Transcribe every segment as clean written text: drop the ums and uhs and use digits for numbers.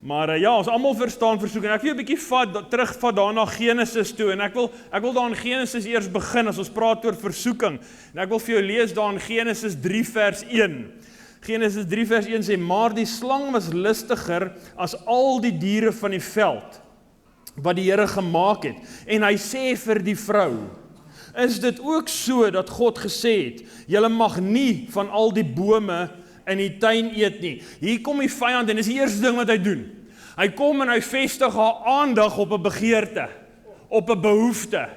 Maar ja, ons almal verstaan versoeking. Ek wil 'n bietjie terugvat daarna Genesis toe en ek wil daar in Genesis eers begin as ons praat oor versoeking. En ek wil vir jou lees daar in Genesis 3 vers 1. Genesis 3 vers 1 sê, maar die slang was listiger as al die diere van die veld wat die Here gemaak het. En hy sê vir die vrou, is dit ook so dat God gesê het, julle mag nie van al die bome in die tuin eet nie. Hier kom die vyand en dis die eerste ding wat hy doen. Hy kom en hy vestig haar aandag op 'n begeerte, op 'n behoefte.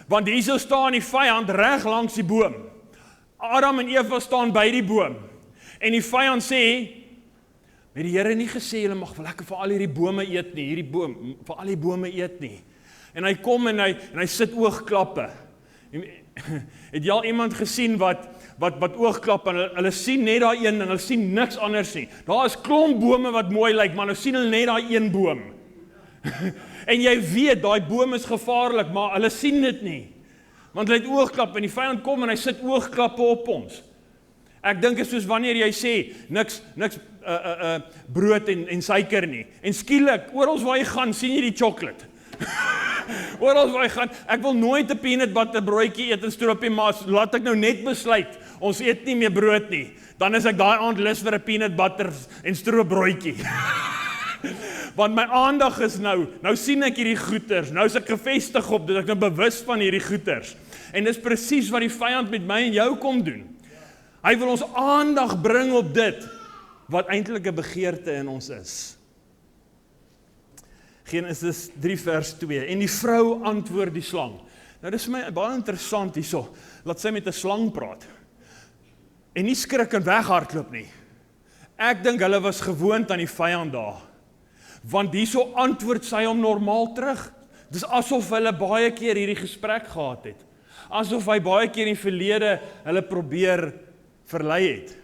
Want hier staan die vyand reg langs die boom. Adam en Eva staan by die boom. En die vyand sê, het die Here nie gesê, julle mag lekker vir al hierdie bome eet nie, vir al die bome eet nie. En hy kom en hy sit oogklappe. Het jy al iemand gesien wat oogklap en hulle sien net daai een en hulle sien niks anders nie. Daar is klomp bome wat mooi lyk, maar nou sien hulle net daai een boom. En jy weet, daai boom is gevaarlik, maar hulle sien dit nie. Want hulle het oogklap en die vyand kom en hy sit oogklappe op ons. Ek dink is soos wanneer jy sê, niks brood en suiker nie. En skielik, oral waar jy gaan, sien jy die chocolate. Oral waar jy gaan, ek wil nooit 'n peanut butter broodjie eet en stroopie, maar laat ek nou net besluit, ons eet nie meer brood nie, dan is ek daai aand lus vir 'n peanut butter en stroop broodjie. Want my aandag is nou sien ek hierdie goeters, nou is ek gefestig op dit, ek nou bewus van hierdie goeters. En dis presies wat die vyand met my en jou kom doen. Hy wil ons aandag bring op dit, wat eintlik 'n begeerte in ons is. Genesis 3 vers 2, en die vrou antwoord die slang. Nou dis vir my baie interessant hierso, laat sy met 'n slang praat. En nie skrik en weghardloop nie. Ek dink hulle was gewoond aan die vyand daar. Want hierso antwoord sy hom normaal terug. Dis asof hulle baie keer hierdie gesprek gehad het. Asof hy baie keer in die verlede hulle probeer verlei het.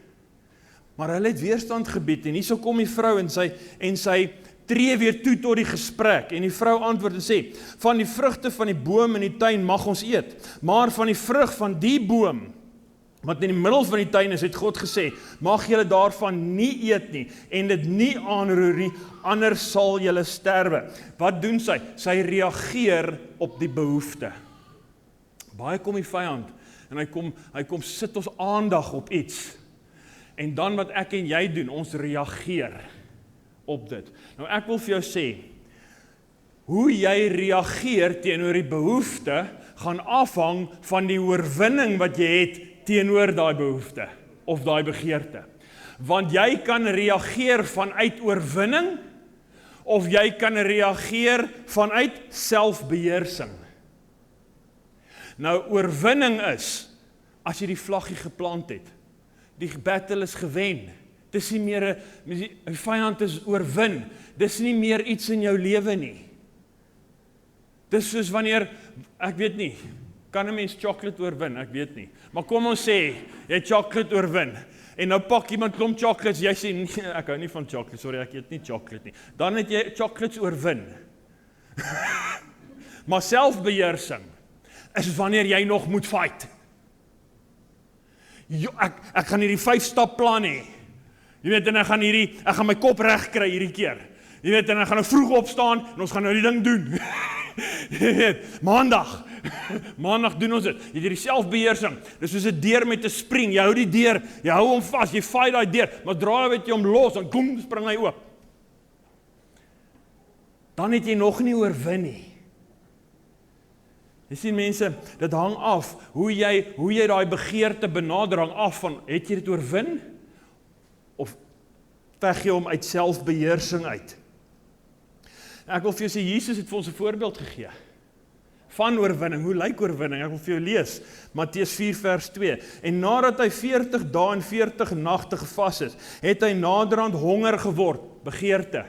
Maar hulle het weerstand gebied en hierso kom die vrou en sy tree weer toe tot die gesprek en die vrou antwoord en sê, van die vrugte van die boom in die tuin mag ons eet, maar van die vrug van die boom wat in die middel van die tuin is, het God gesê, mag julle daarvan nie eet nie en dit nie aanroer nie, anders sal julle sterwe. Wat doen sy? Sy reageer op die behoefte. Baie kom die vyand en hy kom sit ons aandag op iets. En dan wat ek en jy doen, ons reageer op dit. Nou ek wil vir jou sê, hoe jy reageer teenoor die behoefte, gaan afhang van die oorwinning wat jy het teenoor daai behoefte, of daai begeerte. Want jy kan reageer vanuit oorwinning, of jy kan reageer vanuit selfbeheersing. Nou, oorwinning is, as jy die vlaggie geplant het, die battle is gewen, dis nie meer, die vyand is oorwin, dis nie meer iets in jou lewe nie. Dis soos wanneer, ek weet nie, kan 'n mens chocolate oorwin, ek weet nie, maar kom ons sê, jy chocolate oorwin, en nou pak iemand klomp chocolates, jy sê, nee, ek hou nie van chocolate, sorry, ek eet nie chocolate nie, dan het jy chocolates oorwin. Maar selfbeheersing is wanneer jy nog moet fight. Ek gaan hierdie 5-stap plan hê. Jy weet, en ek gaan my kop reg kry hierdie keer. Jy weet, en ek gaan nou vroeg opstaan, en ons gaan nou die ding doen. Jy weet, maandag doen ons dit. Jy het hierdie selfbeheersing. Dis soos 'n deur met 'n spring. Jy hou die deur, jy hou hom vas, jy fight daai deur, maar draai weet jy hom los, en kom, spring hy oop. Dan het jy nog nie oorwin nie. Jy sien mense, dit hang af, hoe jy daai begeerte benader, hang af van, het jy dit oorwin? Of veg jy hom uit selfbeheersing uit? Ek wil vir jou sê, Jesus het vir ons 'n voorbeeld gegee, van oorwinning. Hoe lyk oorwinning? Ek wil vir jou lees, Matteus 4 vers 2, en nadat hy 40 dae en 40 nagte gevas het hy naderhand honger geword, begeerte.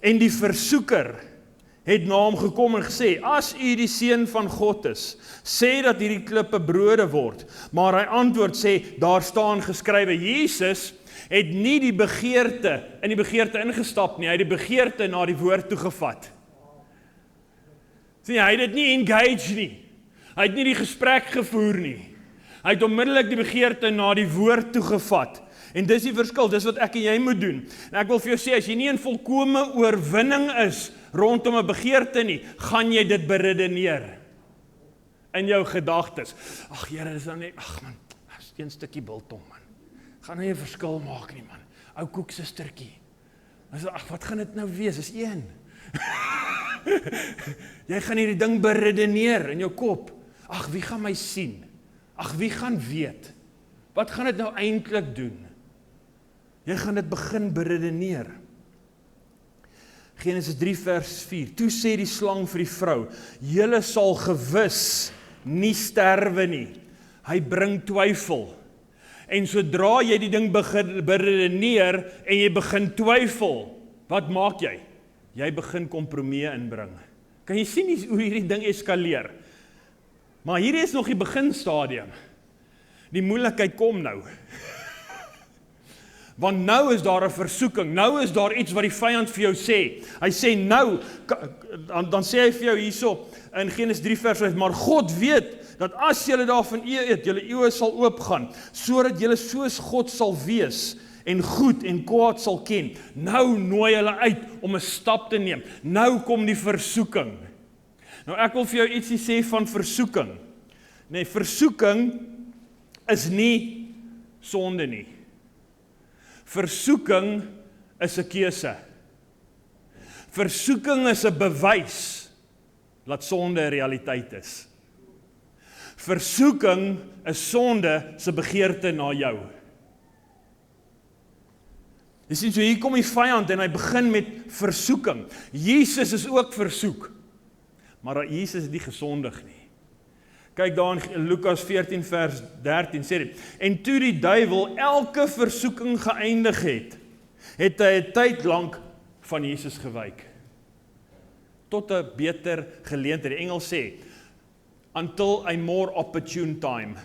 En die versoeker het na hom gekom en gesê, as u die seun van God is, sê dat hierdie klippe brode word. Maar hy antwoord sê, daar staan geskrywe, Jesus het nie in die begeerte ingestap nie, hy het die begeerte na die woord toegevat. Sien, hy het dit nie engage nie, hy het nie die gesprek gevoer nie, hy het onmiddellik die begeerte na die woord toegevat. En dis die verskil, dis wat ek en jy moet doen. En ek wil vir jou sê, as jy nie in volkome oorwinning is rondom 'n begeerte nie, gaan jy dit beredeneer in jou gedagtes. Ag Here, dis dan net, ag man, dis een stukkie biltong man. Gaan nie 'n verskil maak nie man. Ou koeksustertjie. Ag, wat gaan dit nou wees? Dis een. Jy gaan hierdie ding beredeneer in jou kop. Ag, wie gaan my sien? Ag, wie gaan weet? Wat gaan dit nou eintlik doen? Jy gaan dit begin beredeneer. Genesis 3 vers 4. Toe sê die slang vir die vrou, julle sal gewis nie sterwe nie. Hy bring twyfel. En sodra jy die ding begin beredeneer en jy begin twyfel, wat maak jy? Jy begin kompromieë inbring. Kan jy sien hoe hierdie ding eskaleer? Maar hierdie is nog die beginstadium. Die moeilikheid kom nou. Want nou is daar 'n versoeking, nou is daar iets wat die vyand vir jou sê. Hy sê nou, dan sê hy vir jou hierso, in Genesis 3 vers 5, maar God weet, dat as julle daarvan eet, julle eeue sal oopgaan, sodat julle soos God sal wees, en goed en kwaad sal ken. Nou nooi hulle uit om 'n stap te neem. Nou kom die versoeking. Nou ek wil vir jou ietsie sê van versoeking. Nee, versoeking is nie sonde nie. Versoeking is 'n keuse. Versoeking is 'n bewys dat sonde 'n realiteit is. Versoeking is sonde se begeerte na jou. Jy sien, so hier kom die vyand en hy begin met versoeking. Jesus is ook versoek, maar Jesus is nie gesondig nie. Kyk daar in Lukas 14 vers 13 sê dit, en toe die duiwel elke versoeking geëindig het, het hy 'n tyd lank van Jesus gewyk. Tot 'n beter geleentheid. Die Engels sê, until a more opportune time.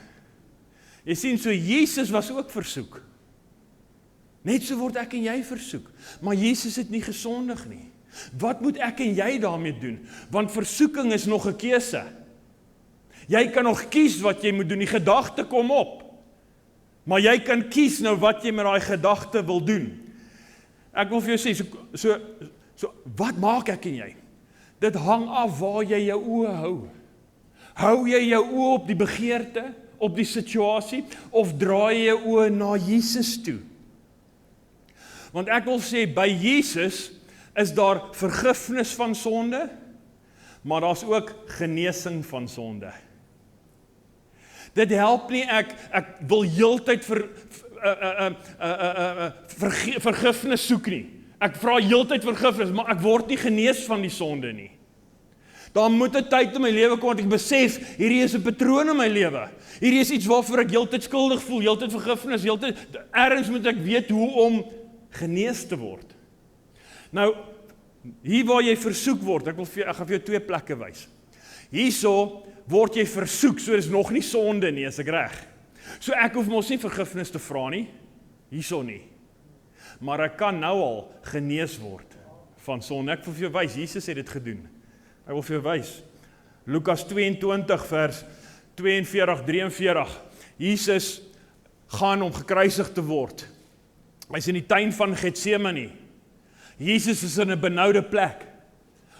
Jy sien, so Jesus was ook versoek. Net so word ek en jy versoek. Maar Jesus het nie gesondig nie. Wat moet ek en jy daarmee doen? Want versoeking is nog 'n keuse. Jy kan nog kies wat jy moet doen. Die gedagte kom op. Maar jy kan kies nou wat jy met daai gedagte wil doen. Ek wil vir jou sê, so wat maak ek en jy? Dit hang af waar jy jou oë hou. Hou jy jou oë op die begeerte, op die situasie, of draai jy jou oë na Jesus toe? Want ek wil sê, by Jesus is daar vergifnis van sonde, maar daar's ook genesing van sonde. Dit help nie ek wil heeltyd vergifnis soek nie. Ek vra heeltyd vergifnis, maar ek word nie genees van die sonde nie. Daar moet 'n tyd in my lewe kom wat ek besef, hierdie is 'n patroon in my lewe. Hierdie is iets waarvoor ek heeltyd skuldig voel, heeltyd vergifnis, heeltyd ergens moet ek weet hoe om genees te word. Nou, hier waar jy versoek word, ek gaan vir jou 2 plekke wys. Hierso word jy versoek, so dis nog nie sonde nie, is ek reg. So ek hoef mos nie vergifnis te vra nie, hierso nie. Maar ek kan nou al genees word van sonde. Ek wil vir jou wys, Jesus het dit gedoen. Ek wil vir jou wys. Lukas 22 vers 42-43. Jesus gaan om gekruisig te word. Hy is in die tuin van Getsemane. Jesus is in 'n benoude plek.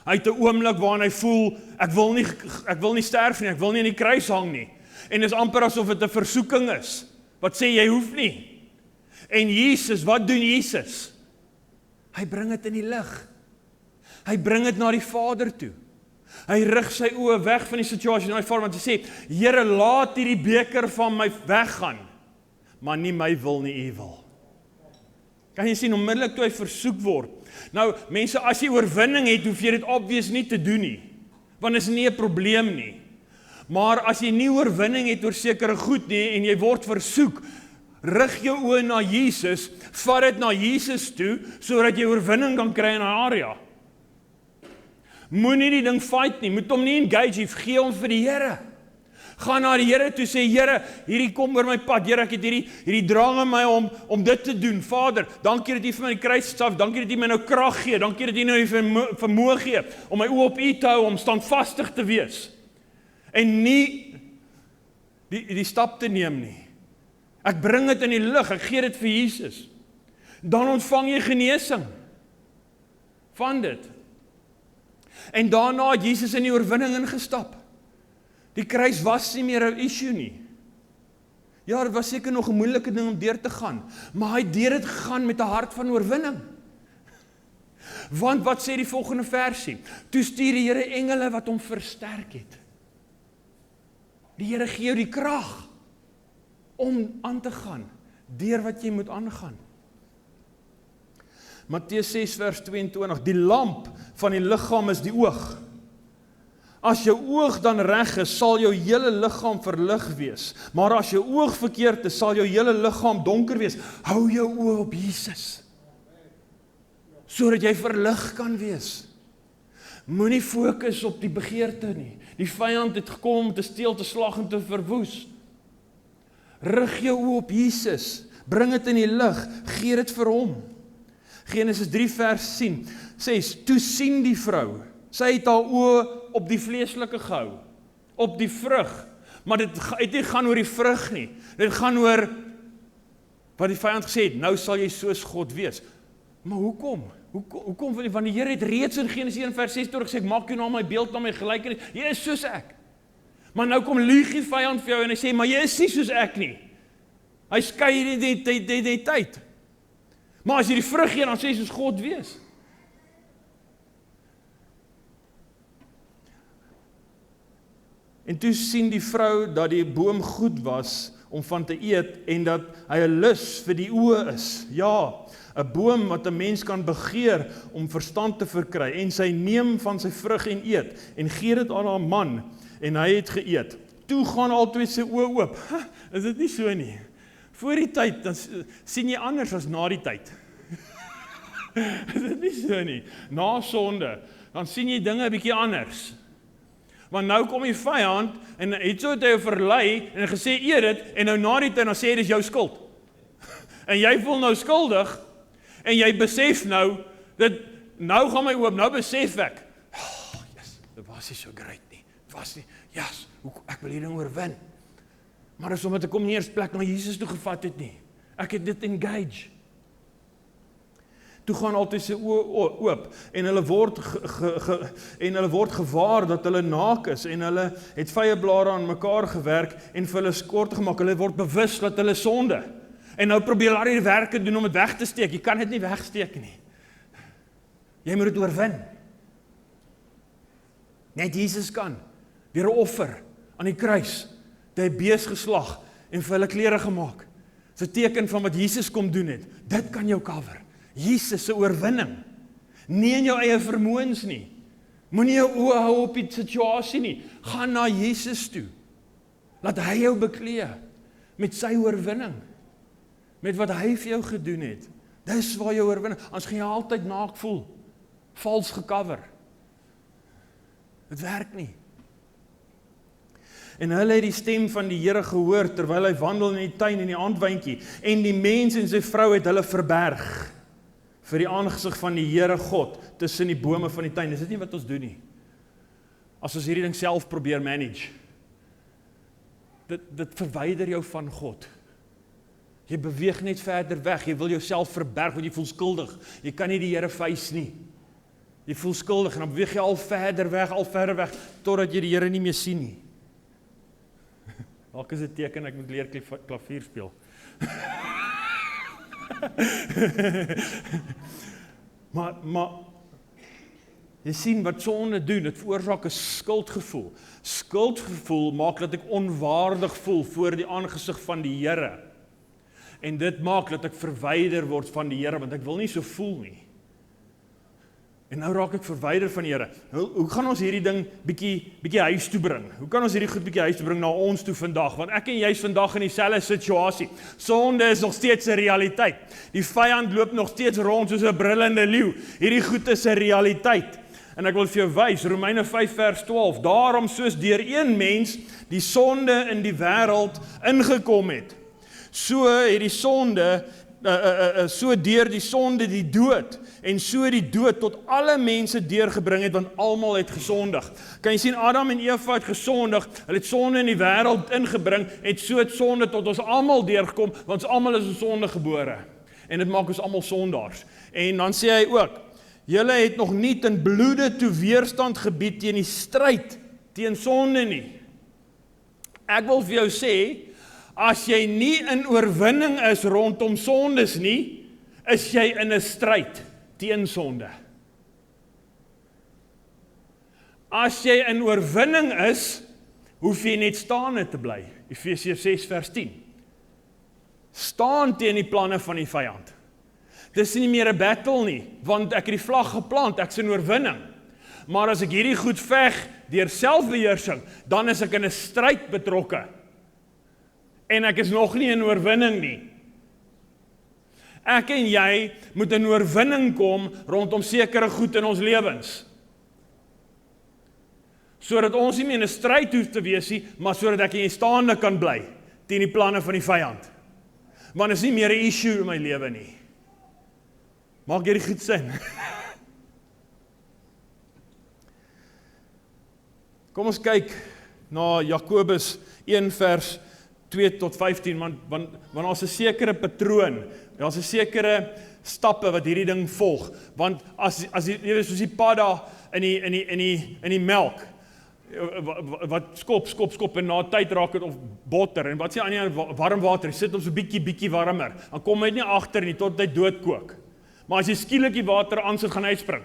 Hy het 'n oomblik waarin hy voel, ek wil nie sterf nie, ek wil nie in die kruis hang nie. En dit is amper asof dit 'n versoeking is. Wat sê jy hoef nie. En Jesus, wat doen Jesus? Hy bring dit in die lig. Hy bring dit na die Vader toe. Hy rig sy oë weg van die situasie na die Vader, want hy sê, Here, laat hierdie beker van my weggaan, maar nie my wil nie, u wil. Kan jy sien, onmiddellik toe hy versoek word. Nou, mense, as jy oorwinning het, hoef jy dit obvious nie te doen nie, want dit is nie 'n probleem nie. Maar as jy nie oorwinning het oor sekere goed nie, en jy word versoek, rig jou oë na Jesus, vat dit na Jesus toe, sodat jy oorwinning kan kry in 'n area. Moenie die ding fight nie, moet hom nie engage nie, gee hom vir die Here. Gaan na die Here toe, sê, Here, hierdie kom oor my pad, Here, ek het hierdie drang in my om dit te doen. Vader, dankie dat U vir my die kruis staf, dankie dat U my nou krag gee, dankie dat U nou die vermoë gee, om my oë op U te hou, om standvastig te wees. En nie die stap te neem nie. Ek bring dit in die lig, ek gee dit vir Jesus. Dan ontvang jy genesing van dit. En daarna het Jesus in die oorwinning ingestap. Die kruis was nie meer 'n issue nie. Ja, dit was seker nog 'n moeilike ding om deur te gaan, maar hy het deur dit gegaan met 'n hart van oorwinning. Want wat sê die volgende versie? Toe stuur die Here engele wat hom versterk het. Die Here gee jou die krag om aan te gaan, deur wat jy moet aangaan. Matteus 6 vers 22, die lamp van die liggaam is die oog. As jou oog dan reg is, sal jou hele liggaam verlig wees. Maar as jou oog verkeerd is, sal jou hele liggaam donker wees. Hou jou oë op Jesus, sodat jy verlig kan wees. Moenie fokus op die begeerte nie. Die vyand het gekom om te steel, te slag en te verwoes. Rig jou oë op Jesus, bring dit in die lig, gee dit vir hom. Genesis 3 vers 6, toe sien die vrou, sy het haar oë op die vleeslike gehou, op die vrug, maar dit het nie gaan oor die vrug nie, dit gaan oor, wat die vyand gesê het, nou sal jy soos God wees. Maar hoekom? Hoekom? Want die Here het reeds in Genesis 1 vers 6 toe gesê, ek maak jou na my beeld, na my gelykenis, jy is soos ek. Maar nou kom lieg die vyand vir jou en hy sê, maar jy is nie soos ek nie. Hy skei die tyd. Maar as jy die vrug gee, dan sê jy soos God wees. En toe sien die vrou dat die boom goed was om van te eet en dat hy 'n lus vir die oë is. Ja, 'n boom wat 'n mens kan begeer om verstand te verkry. En sy neem van sy vrug en eet en gee dit aan haar man en hy het geëet. Toe gaan albei sy oë oop. Is dit nie so nie? Voor die tyd, dan sien jy anders as na die tyd. Is dit nie so nie? Na sonde, dan sien jy dinge 'n bietjie anders. Want nou kom die vyand, en het so het hy jou verlei, en gesê, eet dit, en nou na die tyd, dan sê hy, dit is jou skuld. En jy voel nou skuldig, en jy besef nou, dat nou gaan my oop, nou besef ek, yes, dit was nie so great nie, dit was nie, yes, ek wil hierdie oorwin. Maar dis omdat ek kom nie eers plek na Jesus toe gevat het nie. Ek het dit engage. Toe gaan altyd sy oë oop en hulle word gewaar dat hulle naak is en hulle het vyeblare aan mekaar gewerk en vir hulle skort gemaak. Hulle word bewus dat hulle sonde. En nou probeer hulle die werke doen om dit weg te steek. Jy kan dit nie wegsteek nie. Jy moet dit oorwin. Net Jesus kan. Deur 'n offer aan die kruis. Hy het bees geslag en vir hulle klere gemaak. Dis 'n teken van wat Jesus kom doen het. Dit kan jou cover. Jesus se oorwinning. Nie in jou eie vermoëns nie. Moenie jou oë hou op die situasie nie. Gaan na Jesus toe. Laat hy jou beklee met sy oorwinning. Met wat hy vir jou gedoen het. Dis waar jou oorwinning. Anders gaan jy altyd naak voel. Vals gecover. Dit werk nie. En hulle het die stem van die Here gehoor terwyl hy wandel in die tuin in die aandwyntjie. En die mens en sy vrou het hulle verberg vir die aangesig van die Here God tussen die bome van die tuin. Dis dit nie wat ons doen nie. As ons hierdie ding self probeer manage. Dit verwyder jou van God. Jy beweeg net verder weg. Jy wil jouself verberg want jy voel skuldig. Jy kan nie die Here face nie. Jy voel skuldig en dan beweeg jy al verder weg totdat jy die Here nie meer sien nie. Dalk is dit teken ek moet leer klavier speel. maar jy sien wat sonde doen, dit veroorsaak 'n skuldgevoel. Skuldgevoel maak dat ek onwaardig voel voor die aangesig van die Here. En dit maak dat ek verwyder word van die Here, want ek wil nie so voel nie. En nou raak ek verwyder van die Here. Hoe gaan ons hierdie ding bietjie huis toe bring? Hoe kan ons hierdie goed bietjie huis toe bring na ons toe vandag? Want ek en jy is vandag in dieselfde situasie. Sonde is nog steeds 'n realiteit. Die vyand loop nog steeds rond soos 'n brullende leeu. Hierdie goed is 'n realiteit. En ek wil vir jou wys, Romeine 5 vers 12. Daarom soos deur een mens die sonde in die wêreld ingekom het, so het die sonde so deur die sonde die dood, en so die dood tot alle mense deurgebring het, want almal het gesondig. Kan jy sien, Adam en Eva het gesondig, hulle het sonde in die wêreld ingebring, en so het sonde tot ons almal deurgekom, want ons almal is in sonde gebore, en dit maak ons almal sondaars. En dan sê hy ook, julle het nog nie ten bloede toe weerstand gebied teen die stryd, teen sonde nie. Ek wil vir jou sê, as jy nie in oorwinning is rondom sondes nie, is jy in 'n stryd teen sonde. As jy in oorwinning is, hoef jy net staande te bly. Efesiërs 6 vers 10. Staan teen die planne van die vyand. Dis nie meer 'n battle nie, want ek het die vlag geplant, ek's in oorwinning. Maar as ek hierdie goed veg deur selfbeheersing, dan is ek in 'n stryd betrokke. En ek is nog nie in oorwinning nie. Ek en jy moet in oorwinning kom rondom sekere goed in ons lewens. Sodat ons nie meer in 'n stryd hoef te wees nie, maar sodat ek en jy staande kan bly teen die planne van die vyand. Want dit is nie meer 'n issue in my lewe nie. Maak hierdie goed sin? Kom ons kyk na Jakobus 1 vers 2 tot 15, want daar's 'n sekere patroon, daar's 'n sekere stappe wat hierdie ding volg, want as jy weet soos die padda in die melk, wat skop en na tyd raak het of botter, en wat sê aan die warm water, jy sit hom so bietjie warmer, dan kom hy nie agter nie, tot hy doodkook. Maar as jy skielik die water aansit, gaan hy spring.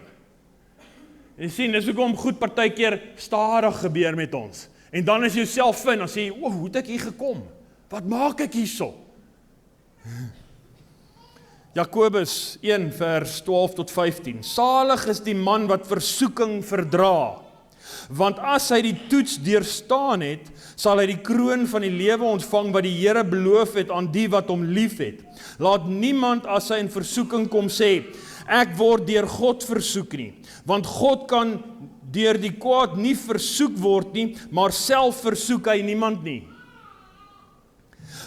En jy sien, dis hoekom goed partykeer stadig gebeur met ons. En dan as jy jouself vind, dan sê jy, hoe het ek hier gekom? Wat maak ek hierso? Jakobus 1 vers 12 tot 15. Salig is die man wat versoeking verdra, want as hy die toets deurstaan het, sal hy die kroon van die lewe ontvang wat die Here beloof het aan die wat hom liefhet. Laat niemand as hy in versoeking kom sê, ek word deur God versoek nie, want God kan deur die kwaad nie versoek word nie, maar self versoek hy niemand nie.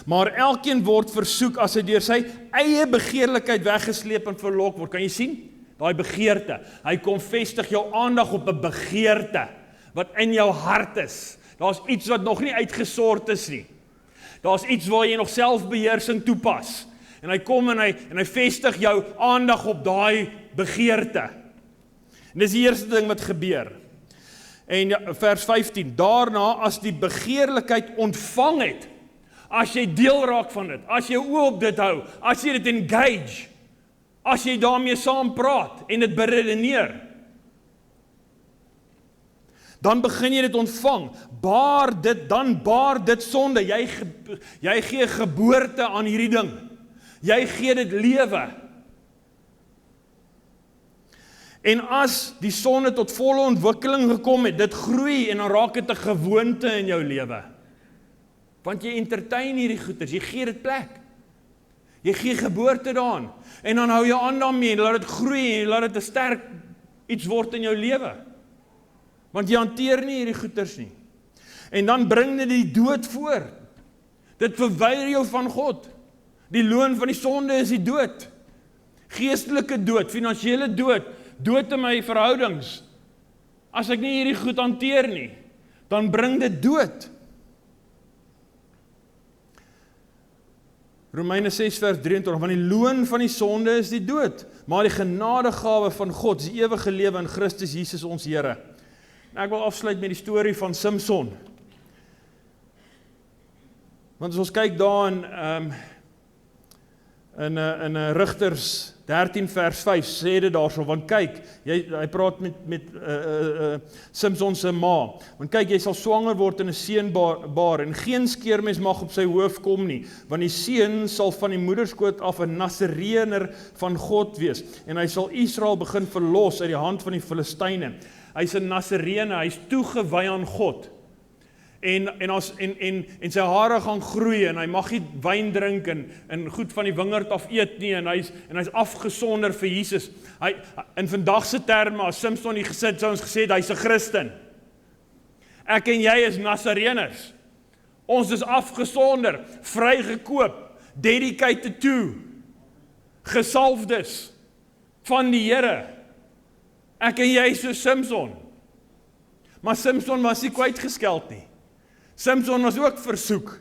Maar elkeen word versoek as hy deur sy eie begeerlikheid weggesleep en verlok word. Kan jy sien? Daai begeerte. Hy kom vestig jou aandag op 'n begeerte wat in jou hart is. Daar's iets wat nog nie uitgesort is nie. Daar's iets waar jy nog selfbeheersing toepas. En hy kom en hy vestig jou aandag op daai begeerte. En dis die eerste ding wat gebeur. En vers 15, daarna as die begeerlikheid ontvang het, as jy deel raak van dit, as jy oë op dit hou, as jy dit engage, as jy daarmee saam praat en dit beredeneer, dan begin jy dit ontvang, dan baar dit sonde, jy gee geboorte aan hierdie ding, jy gee dit lewe. En as die sonde tot volle ontwikkeling gekom het, dit groei en dan raak dit 'n gewoonte in jou lewe. Want jy entertain hierdie goeders, jy gee dit plek. Jy gee geboorte daaraan, en dan hou jy aan daarmee, en laat dit groei, en laat dit 'n sterk iets word in jou lewe. Want jy hanteer nie hierdie goeders nie. En dan bring dit die dood voor. Dit verwyder jou van God. Die loon van die sonde is die dood. Geestelike dood, finansiële dood, dood in my verhoudings. As ek nie hierdie goed hanteer nie, dan bring dit dood. Romeine 6 vers 23, want die loon van die sonde is die dood, maar die genadegawe van God is die ewige lewe in Christus Jesus ons Here. Nou, ek wil afsluit met die storie van Samson. Want as ons kyk daar in Rigters 13 vers 5 sê dit daarso, want kyk, hy praat met Samson se ma, want kyk, jy sal swanger word en 'n seun baar, en geen skeermes mag op sy hoof kom nie, want die seun sal van die moederskoot af 'n Nasareëner van God wees, en hy sal Israel begin verlos uit die hand van die Filistyne. Hy's 'n Nasareëne, hy's toegewy aan God. En sy hare gaan groei, en hy mag nie wyn drink en goed van die wingerd af eet nie, en hy's afgesonder vir Jesus. In vandag se terme, as Samson nie gesit, sou ons gesê, hy's 'n Christen. Ek en jy is Nasareëners. Ons is afgesonder, vrygekoop, dedicated to. gesalfdes van die Here. Ek en jy so Samson. Maar Samson was nie kwytgeskeld nie. Samson was ook versoek.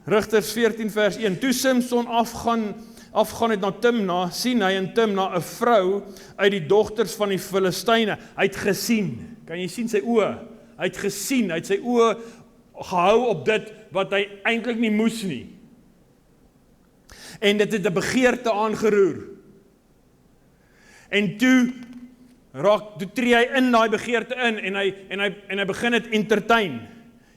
Rigters 14 vers 1. Toe Samson afgaan het na Timna, sien hy in Timna 'n vrou uit die dogters van die Filistyne. Hy het gesien. Kan jy sien sy oë? Hy het gesien, hy het sy oë gehou op dit wat hy eintlik nie moes nie. En dit het 'n begeerte aangeroer. En toe tree hy in daai begeerte in en hy begin dit entertain.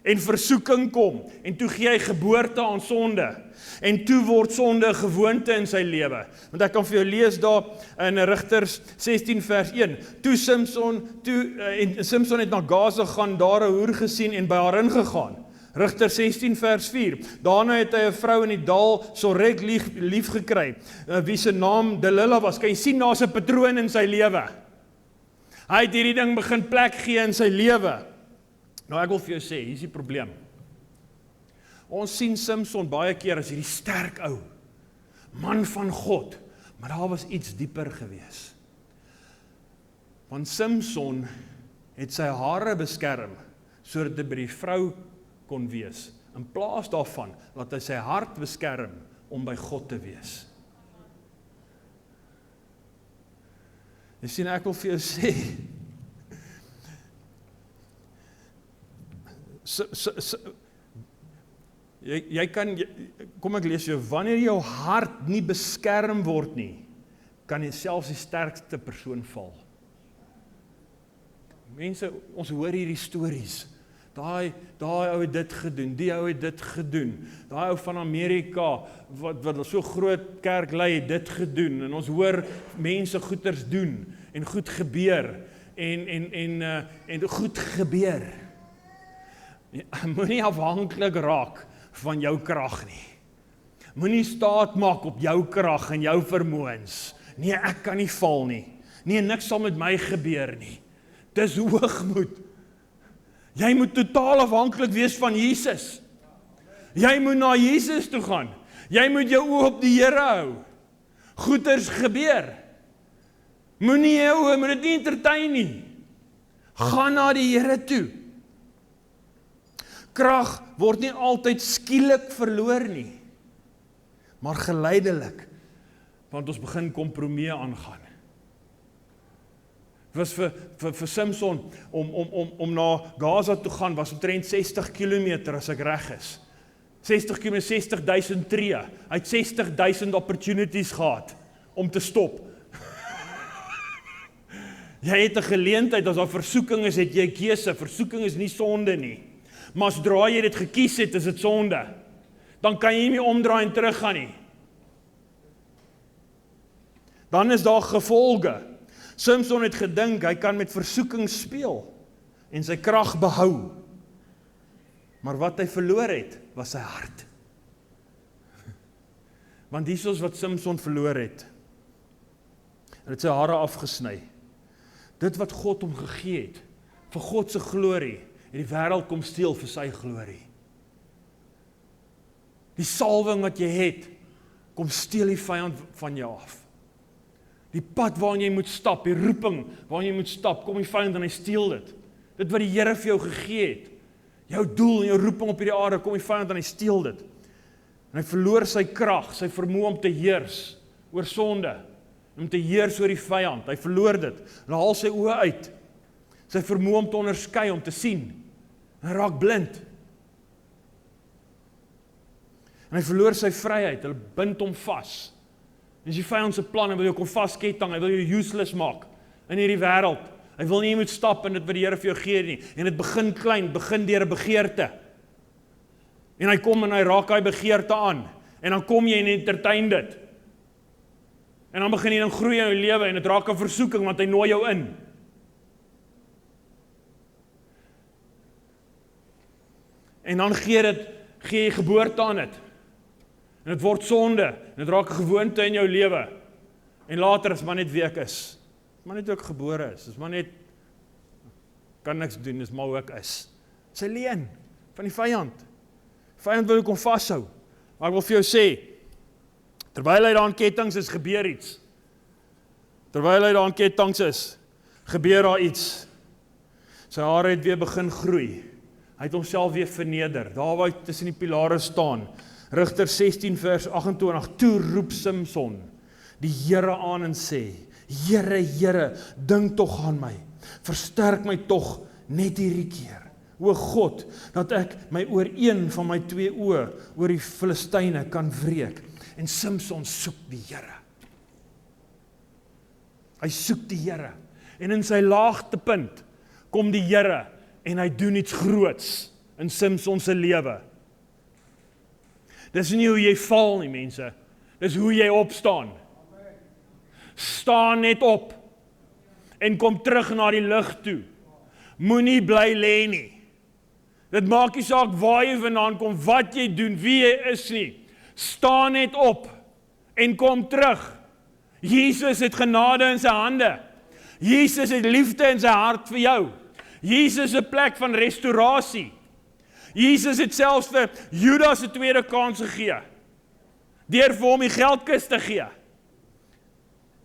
En versoeking kom. En toe gee hy geboorte aan sonde. En toe word sonde 'n gewoonte in sy lewe. Want ek kan vir jou lees daar in Rigters 16 vers 1. Toe Samson het na Gaza gaan, daar 'n hoer gesien en by haar ingegaan. Rigters 16 vers 4. Daarna het hy 'n vrou in die dal Sorek lief gekry, wie se naam Delila was. Kan jy sien, daar's 'n patroon in sy lewe. Hy het hierdie ding begin plek gee in sy lewe. Nou ek wil vir jou sê, hier is die probleem. Ons sien Samson baie keer as hierdie sterk ou, man van God, maar daar was iets dieper gewees. Want Samson het sy hare beskerm, sodat hy by die vrou kon wees, in plaas daarvan, dat hy sy hart beskerm, om by God te wees. Jy sien, ek wil vir jou sê, kom ek lees jou, wanneer jou hart nie beskerm word nie, kan jy selfs die sterkste persoon val. Mense, ons hoor hierdie stories, daai ou het dit gedoen, die ou het dit gedoen, daai ou van Amerika, wat so groot kerk lei, het dit gedoen, en ons hoor mense goeders doen, en goed gebeur, en goed gebeur. Moenie afhanklik raak van jou krag nie. Moenie staat maak op jou krag en jou vermoëns. Nee, ek kan nie val nie. Nee, niks sal met my gebeur nie. Dis hoogmoed. Jy moet totaal afhanklik wees van Jesus. Jy moet na Jesus toe gaan. Jy moet jou oë op die Here hou. Goeders gebeur. Moenie jou moet dit nie entertain nie. Gaan na die Here toe. Krag word nie altyd skielik verloor nie, maar geleidelik, want ons begin kompromie aangaan. Het was vir Samson om na Gaza toe gaan, was omtrent 60 km as ek reg is. 60 km, 60,000 tree. Hy het 60,000 opportunities gehad om te stop. Jy het 'n geleentheid, as daar versoeking is, het jy keuse. Versoeking is nie sonde nie. Maar sodra jy dit gekies het, is dit sonde. Dan kan jy nie omdraai en teruggaan nie. Dan is daar gevolge. Samson het gedink, hy kan met versoeking speel en sy krag behou. Maar wat hy verloor het, was sy hart. Want hier is wat Samson verloor het. Hy het sy hare afgesny. Dit wat God hom gegee het, vir God se glorie, en die wêreld kom steel vir sy glorie. Die salwing wat jy het, kom steel die vyand van jou af. Die pad waarin jy moet stap, die roeping waarin jy moet stap, kom die vyand en hy steel dit. Dit wat die Here vir jou gegee het, jou doel en jou roeping op hierdie aarde, kom die vyand en hy steel dit. En hy verloor sy krag, sy vermoë om te heers oor sonde, om te heers oor die vyand. Hy verloor dit. En haal sy oë uit. Sy vermoë om te onderskei, om te sien. Hy raak blind. En hy verloor sy vryheid, hulle bind hom vas. En die vyand se plan, hy wil jou kom vasketting, hy wil jou useless maak in hierdie wêreld. Hy wil nie jy moet stap in dit wat die Here vir jou gee nie. En dit begin klein, begin deur 'n begeerte. En hy kom en hy raak hy begeerte aan. En dan kom jy en entertain dit. En dan begin jy dan groei in jou lewe en dit raak 'n versoeking want hy nooi jou in. En dan gee jy geboorte aan dit. En dit word sonde, en dit raak 'n gewoonte in jou lewe. En later is maar net wie ek is. Is maar net hoe ek gebore is maar net, kan niks doen, is maar hoe ek is. Dis 'n leuen van die vyand. Die vyand wil jou kom vashou. Maar ek wil vir jou sê, Terwyl hy daar aan kettinge is, gebeur iets. Terwyl hy daar aan kettinge is, gebeur daar iets. Sy hare het weer begin groei. Hy het homself weer verneder. Daar waar hy tussen die pilare staan. Rigter 16 vers 28. Toe roep Simson die Here aan en sê, Here, Here, dink tog aan my. Versterk my tog net hierdie keer. O God, dat ek my oor een van my 2 oë oor die Filistyne kan wreek. En Simson soek die Here. Hy soek die Here. En in sy laagtepunt kom die Here en hy doen iets groots in Simson se lewe. Dis nie hoe jy val nie, mense. Dis hoe jy opstaan. Staan net op en kom terug na die lig toe. Moenie bly lê nie. Dit maak nie saak waar jy vandaan kom, wat jy doen, wie jy is nie. Staan net op en kom terug. Jesus het genade in sy hande. Jesus het liefde in sy hart vir jou. Jesus is 'n plek van restaurasie. Jesus het selfs vir Judas 'n tweede kans gegee. Deur vir hom die geldkis te gee.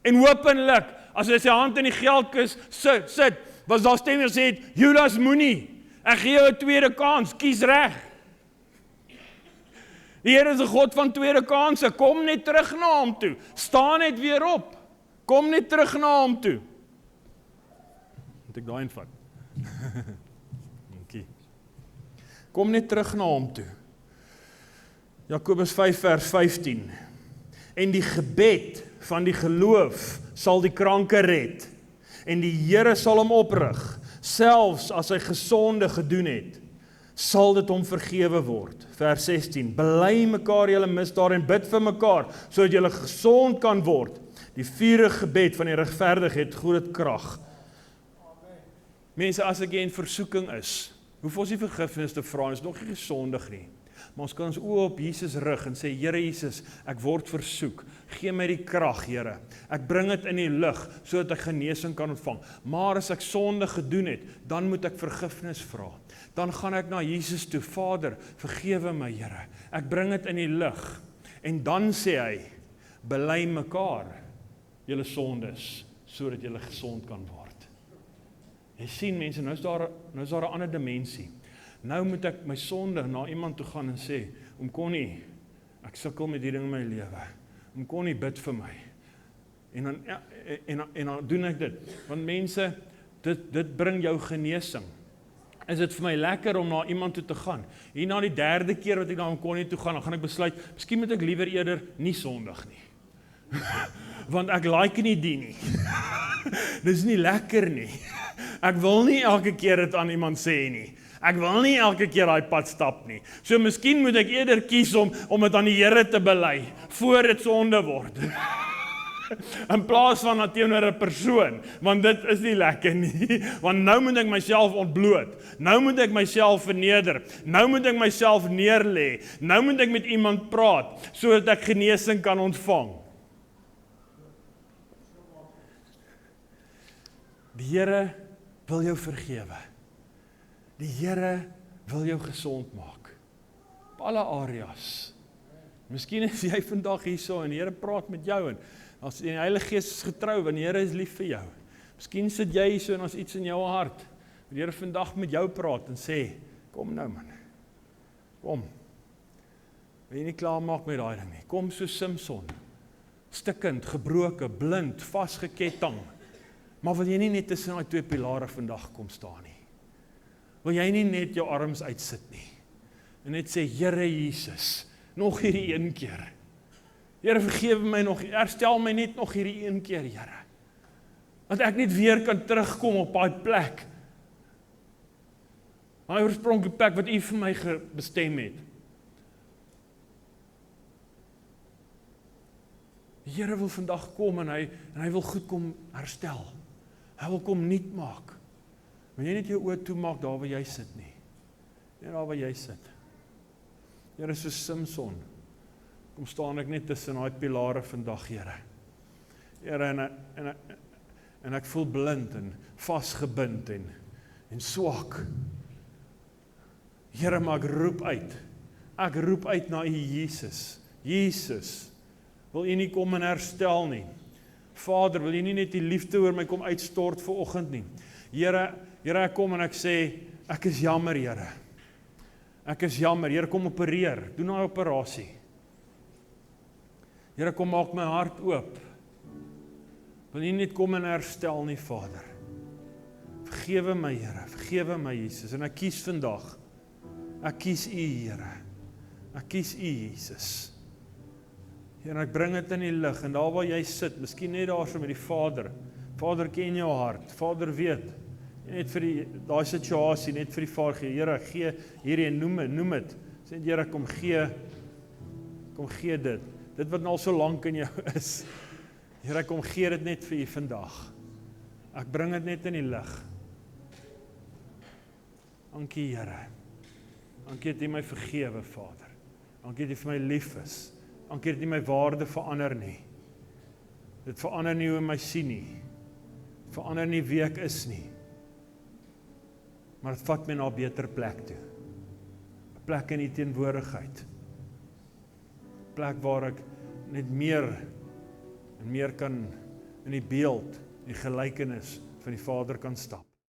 En openlik, as hy sy hand in die geldkis sit, was daar stem wat sê, Judas moenie, ek gee jou 'n tweede kans, kies reg. Die Here is 'n God van tweede kanse, kom net terug na hom toe, staan net weer op, kom net terug na hom toe. Moet ek daai invat? Okay. Kom net terug na hom toe. Jakobus 5 vers 15. En die gebed van die geloof sal die kranke red, en die Here sal hom oprig, selfs as hy gesonde gedoen het, sal dit hom vergewe word. Vers 16. Bely mekaar julle misdade en bid vir mekaar, sodat julle gesond kan word. Die vurige gebed van die regverdige het groot krag. Mense, as ek in versoeking is, hoef ons nie vergifnis te vra, is nog nie gesondig nie. Maar ons kan ons oë op Jesus rig en sê, Here Jesus, ek word versoek, gee my die krag, Here. Ek bring dit in die lig, sodat ek genesing kan ontvang. Maar as ek sonde gedoen het, dan moet ek vergifnis vra. Dan gaan ek na Jesus toe, Vader, vergewe my, Here. Ek bring dit in die lig. En dan sê hy, bely mekaar julle sondes, sodat julle gesond kan word. Jy sien mense, nou is daar 'n ander dimensie. Nou moet ek my sonde na iemand toe gaan en sê, Connie, ek sukkel met hierdie ding in my lewe. Connie, bid vir my. En dan doen ek dit. Want mense, dit bring jou genesing. Is dit vir my lekker om na iemand toe te gaan? Hier na die 3de keer wat ek na Connie toe gaan, dan gaan ek besluit, miskien moet ek liewer eerder nie sondig nie. Want ek like nie die nie. Dis nie lekker nie. Ek wil nie elke keer dit aan iemand sê nie. Ek wil nie elke keer daai pad stap nie. So miskien moet ek eerder kies om dit aan die Here te bely, voor dit sonde word. In plaas van teenoor 'n persoon, want dit is nie lekker nie. Want nou moet ek myself ontbloot. Nou moet ek myself verneder. Nou moet ek myself neerlê. Nou moet ek met iemand praat, sodat ek genesing kan ontvang. Die Here wil jou vergewe. Die Here wil jou gesond maak. Op alle areas. Miskien is jy vandag hierso en die Here praat met jou en as die Heilige Gees is getrou, want die Here is lief vir jou. Miskien sit jy hierso en as iets in jou hart. Die Here vandag met jou praat en sê, kom nou man. Kom. Wil jy nie klaar maak met daai ding nie. Kom so Simson. Stikkend, gebroke, blind, vasgeketting. Maar wil jy nie net tussen daai 2 pilare vandag kom staan nie? Wil jy nie net jou arms uitsit nie? En net sê, Here Jesus, nog hierdie een keer. Here, vergewe my nog, herstel my net nog hierdie een keer, Here. Dat ek net weer kan terugkom op daai plek. Daai oorspronklike plek wat U vir my bestem het. Die Here wil vandag kom en hy wil goed kom herstel. Hy wil kom nuut maak. Wil jy net jou oë toemaak daar waar jy sit nie? Net daar waar jy sit. Here, soos Simson, kom staan ek net tussen daai pilare vandag, Here. Here, en ek voel blind en vasgebind en swak. Here, maar ek roep uit. Ek roep uit na U Jesus. Jesus, Wil U nie kom en herstel nie. Vader, wil U nie net die liefde oor my kom uitstort vanoggend nie. Here, ek kom en ek sê, ek is jammer, Here. Ek is jammer, Here, kom opereer, doen daai operasie. Here, kom maak my hart oop. Wil U net kom en herstel nie, Vader. Vergewe my, Here, vergewe my, Jesus, en ek kies vandag. Ek kies U, Here. Ek kies U, Jesus. Here, ek bring dit in die lig, en daar waar jy sit, miskien net daar so met die Vader. Vader ken jou hart, Vader weet, net vir daai situasie, net vir die Vader gee, Here, gee hierdie, noem dit, sê Here, kom gee dit wat al so lank in jou is, Here, kom gee dit net vir U vandag, ek bring dit net in die lig. Dankie, Here, dankie dat U my vergewe, Vader, dankie dat U vir my lief is, dankie dat U my waarde verander nie, dit verander nie hoe my sien nie, verander nie wie ek is nie, maar dit vat my na 'n beter plek toe, 'n plek in U teenwoordigheid, 'n plek waar ek net meer en meer kan in die beeld, die gelykenis van die Vader kan stap.